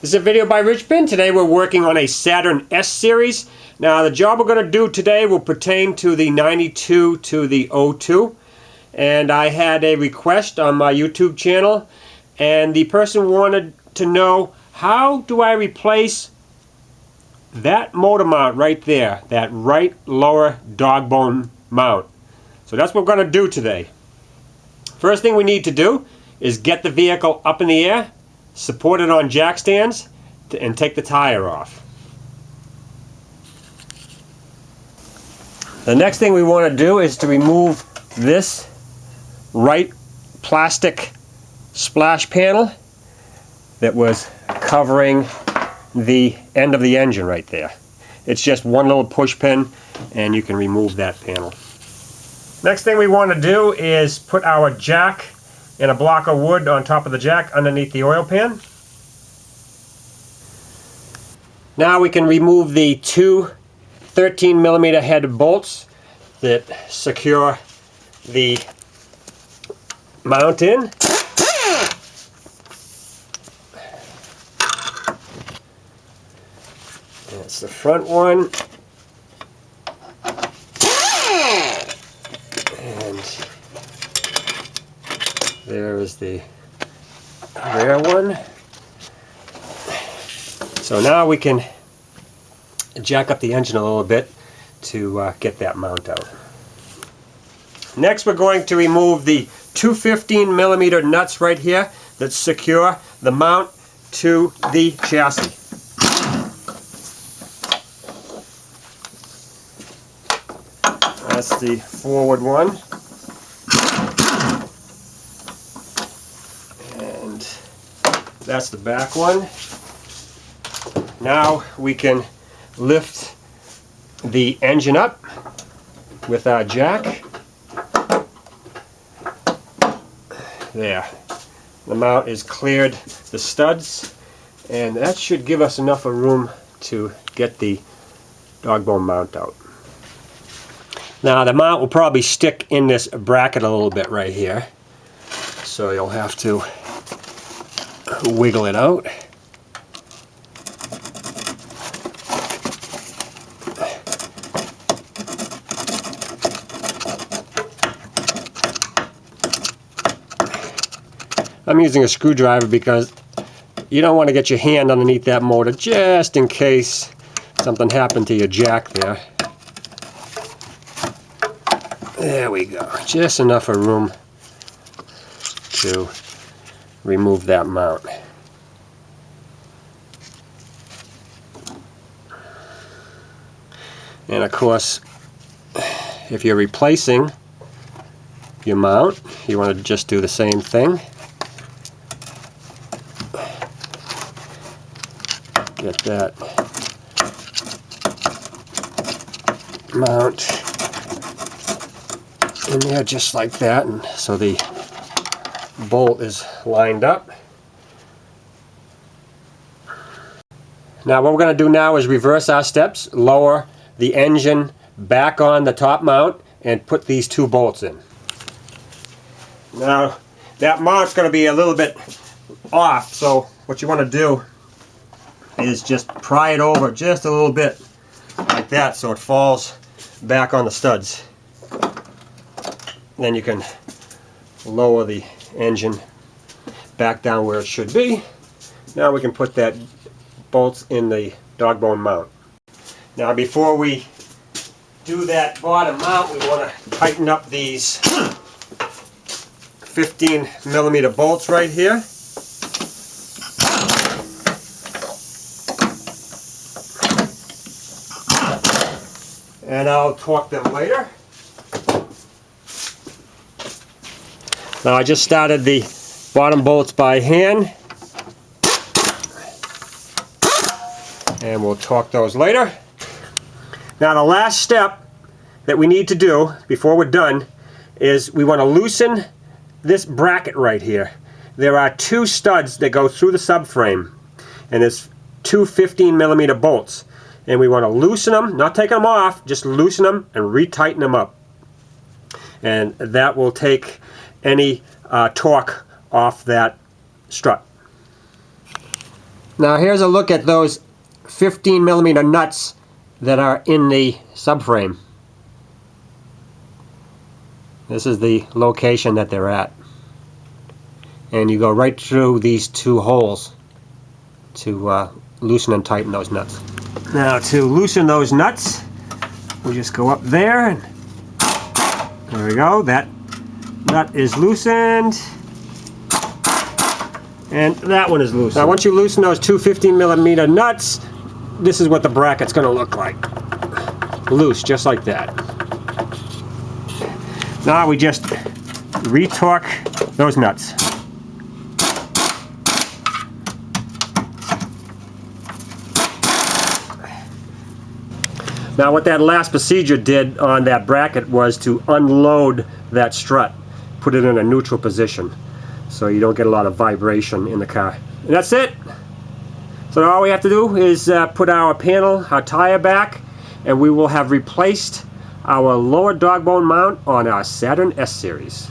This is a video by Rich Ben. Today we're working on a Saturn S series. Now the job we're going to do today will pertain to the 92 to the 02. And I had a request on my YouTube channel, and the person wanted to know, how do I replace that motor mount right there, that right lower dog bone mount? So that's what we're going to do today. First thing we need to do is get the vehicle up in the air, support it on jack stands, and take the tire off. The next thing we want to do is to remove this right plastic splash panel that was covering the end of the engine right there. It's just one little push pin and you can remove that panel. Next thing we want to do is put our jack and a block of wood on top of the jack underneath the oil pan. Now we can remove the two 13mm head bolts that secure the mount in. That's the front one. And there is the rear one. So now we can jack up the engine a little bit to get that mount out. Next we're going to remove the two 15mm nuts right here that secure the mount to the chassis. That's the forward one. And that's the back one. Now we can lift the engine up with our jack. There. The mount is cleared the studs, and that should give us enough of room to get the dog bone mount out. Now the mount will probably stick in this bracket a little bit right here, so you'll have to wiggle it out. I'm using a screwdriver because you don't want to get your hand underneath that motor just in case something happened to your jack there. There we go. Just enough of room to remove that mount. And of course, if you're replacing your mount, you want to just do the same thing. Get that mount in there just like that, and so the bolt is lined up. Now what we're going to do now is reverse our steps, lower the engine back on the top mount, and put these two bolts in. Now that mount's going to be a little bit off, so what you want to do is just pry it over just a little bit like that so it falls back on the studs. Then you can lower the engine back down where it should be. Now we can put that bolts in the dog bone mount. Now before we do that bottom mount, we want to tighten up these 15mm bolts right here. And I'll torque them later. Now I just started the bottom bolts by hand, and we'll torque those later. Now the last step that we need to do before we're done is we want to loosen this bracket right here. There are two studs that go through the subframe, and there's two 15mm bolts. And we want to loosen them, not take them off, just loosen them and retighten them up. And that will take any torque off that strut. Now here's a look at those 15mm nuts that are in the subframe. This is the location that they're at. And you go right through these two holes to loosen and tighten those nuts. Now to loosen those nuts, we just go up there and there we go. That nut is loosened. And that one is loose. Now once you loosen those two 15mm nuts, this is what the bracket's going to look like. Loose, just like that. Now we just retorque those nuts. Now what that last procedure did on that bracket was to unload that strut, put it in a neutral position, so you don't get a lot of vibration in the car. And that's it. So all we have to do is put our panel, our tire back, and we will have replaced our lower dog bone mount on our Saturn S Series.